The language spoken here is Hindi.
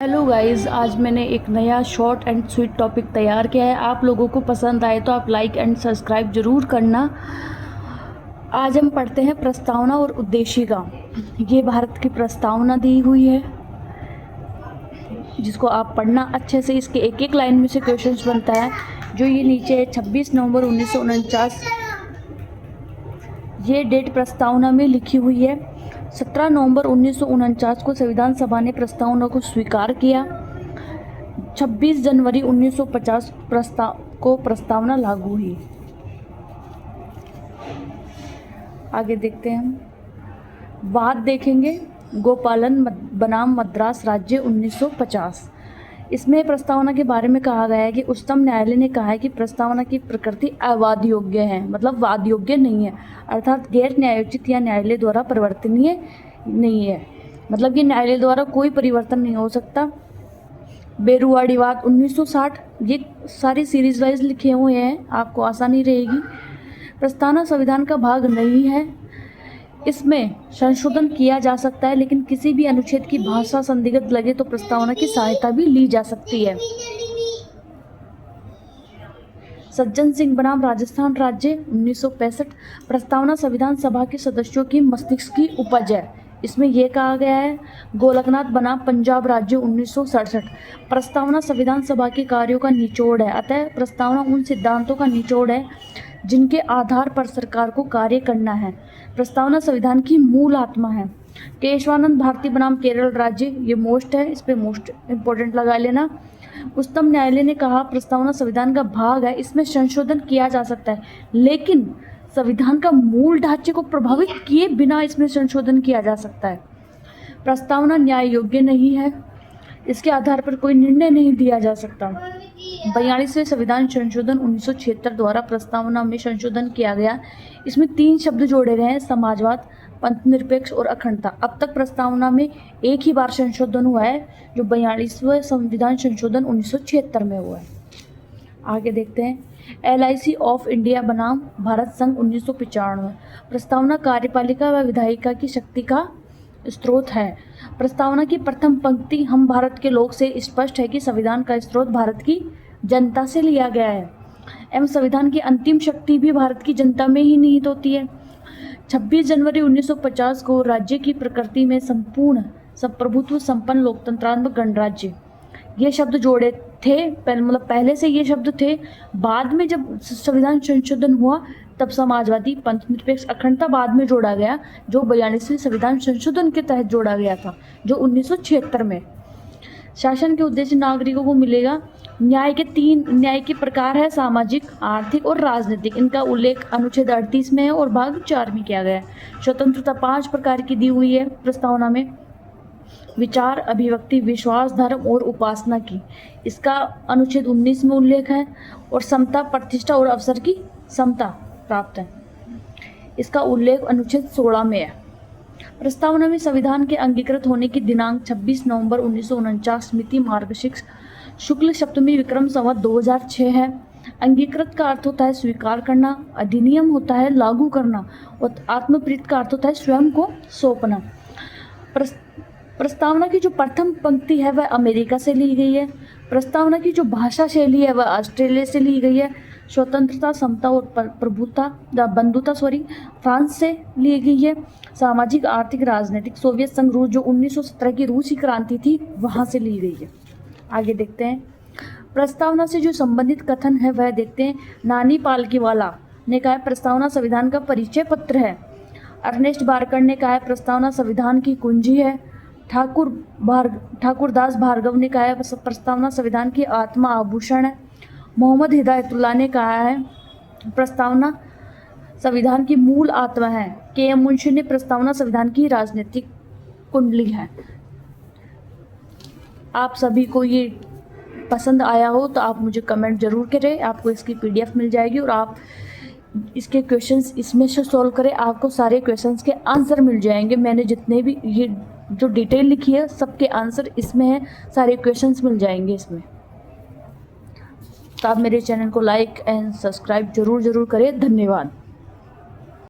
हेलो गाइस, आज मैंने एक नया शॉर्ट एंड स्वीट टॉपिक तैयार किया है। आप लोगों को पसंद आए तो आप लाइक एंड सब्सक्राइब ज़रूर करना। आज हम पढ़ते हैं प्रस्तावना और उद्देशिका। ये भारत की प्रस्तावना दी हुई है, जिसको आप पढ़ना अच्छे से। इसके एक एक लाइन में से क्वेश्चंस बनता है। जो ये नीचे है 26 नवंबर 1949, ये डेट प्रस्तावना में लिखी हुई है। 17 नवंबर 1949 को संविधान सभा ने प्रस्तावना को स्वीकार किया। 26 जनवरी 1950 प्रस्तावना लागू हुई। आगे देखते हैं हम। बाद देखेंगे गोपालन बनाम मद्रास राज्य 1950। इसमें प्रस्तावना के बारे में कहा गया है कि उच्चतम न्यायालय ने कहा है कि प्रस्तावना की प्रकृति अवाद योग्य है, मतलब वाद योग्य नहीं है, अर्थात गैर न्यायोचित या न्यायालय द्वारा परिवर्तनीय नहीं है। मतलब ये न्यायालय द्वारा कोई परिवर्तन नहीं हो सकता। बेरुआड़ीवाद 1960, ये सारी सीरीज वाइज लिखे हुए हैं, आपको आसानी रहेगी। प्रस्तावना संविधान का भाग नहीं है। इसमें संशोधन किया जा सकता है, लेकिन किसी भी अनुच्छेद की भाषा संदिग्ध लगे तो प्रस्तावना की सहायता भी ली जा सकती है। सज्जन सिंह बनाम राजस्थान राज्य 1965। प्रस्तावना संविधान सभा के सदस्यों की मस्तिष्क की उपज है। इसमें यह कहा गया है। गोलकनाथ बनाम पंजाब राज्य 1967। प्रस्तावना संविधान सभा के कार्यों का निचोड़ है, अतः प्रस्तावना उन सिद्धांतों का निचोड़ है जिनके आधार पर सरकार को कार्य करना है। प्रस्तावना संविधान की मूल आत्मा है। केशवानंद भारती बनाम केरल राज्य, ये मोस्ट है, इस पे मोस्ट इंपॉर्टेंट लगा लेना। उच्चतम न्यायालय ने कहा प्रस्तावना संविधान का भाग है, इसमें संशोधन किया जा सकता है, लेकिन संविधान का मूल ढांचे को प्रभावित किए बिना इसमें संशोधन किया जा सकता है। प्रस्तावना न्याय योग्य नहीं है, इसके आधार पर कोई निर्णय नहीं दिया जा सकता। 42वें संविधान संशोधन 1976 द्वारा प्रस्तावना में संशोधन किया गया। इसमें 3 शब्द जोड़े गए हैं, समाजवाद, पंथनिरपेक्ष और अखंडता। अब तक प्रस्तावना में एक ही बार संशोधन हुआ है, जो 42वें संविधान संशोधन 1976 में हुआ है। आगे देखते हैं। LIC ऑफ इंडिया बनाम भारत संघ 1995। प्रस्तावना कार्यपालिका व विधायिका की शक्ति का स्रोत है। प्रस्तावना की प्रथम पंक्ति हम भारत के लोग से स्पष्ट है कि संविधान का स्रोत भारत की जनता से लिया गया है एवं संविधान की अंतिम शक्ति भी भारत की जनता में ही निहित होती है। 26 जनवरी 1950 को राज्य की प्रकृति में संपूर्ण संप्रभुत्व संपन्न लोकतंत्रात्मक गणराज्य, ये शब्द जोड़े थे। पहले से ये शब्द थे, बाद में जब संविधान संशोधन हुआ तब समाजवादी, पंथनिरपेक्ष, अखंडता बाद में जोड़ा गया, जो 42वें संविधान संशोधन के तहत जोड़ा गया था, जो 1976 में। शासन के उद्देश्य नागरिकों को मिलेगा। न्याय के प्रकार है सामाजिक, आर्थिक और राजनीतिक। इनका उल्लेख अनुच्छेद 38 में है और भाग 4 में किया गया है। स्वतंत्रता 5 प्रकार की दी हुई है प्रस्तावना में। विचार, अभिव्यक्ति, विश्वास, धर्म और उपासना की, इसका अनुच्छेद 19 में उल्लेख है। और समता, प्रतिष्ठा और अवसर की समता प्राप्त है, इसका उल्लेख अनुच्छेद 16 में है। प्रस्तावना में संविधान के अंगीकृत होने की दिनांक 26 नवंबर 1949 मिति मार्गशीर्ष शुक्ल सप्तमी विक्रम संवत 2006 है। अंगीकृत का अर्थ होता है स्वीकार करना, अधिनियम होता है लागू करना, और आत्मप्रीत का अर्थ होता है स्वयं को सौंपना। प्रस्तावना की जो प्रथम पंक्ति है वह अमेरिका से ली गई है। प्रस्तावना की जो भाषा शैली है वह ऑस्ट्रेलिया से ली गई है। स्वतंत्रता, समता और बंधुता फ्रांस से ली गई है। सामाजिक, आर्थिक, राजनीतिक सोवियत संघ रूस, जो 1917 की रूसी क्रांति थी, वहाँ से ली गई है। आगे देखते हैं। प्रस्तावना से जो संबंधित कथन है वह देखते हैं। नानी पालकीवाला ने कहा प्रस्तावना संविधान का परिचय पत्र है। अर्नेस्ट बारकर ने कहा प्रस्तावना संविधान की कुंजी है। ठाकुरदास भार्गव ने कहा है प्रस्तावना संविधान की आत्मा आभूषण है। मोहम्मद हिदायतुल्लाह ने कहा है प्रस्तावना संविधान की मूल आत्मा है। KM मुंशी ने प्रस्तावना संविधान की राजनीतिक कुंडली है। आप सभी को ये पसंद आया हो तो आप मुझे कमेंट जरूर करें। आपको इसकी PDF मिल जाएगी और आप इसके क्वेश्चंस इसमें से सॉल्व करें, आपको सारे क्वेश्चंस के आंसर मिल जाएंगे। मैंने जितने भी ये जो डिटेल लिखी है सबके आंसर इसमें है, सारे क्वेश्चंस मिल जाएंगे इसमें। तो आप मेरे चैनल को लाइक एंड सब्सक्राइब जरूर करें। धन्यवाद।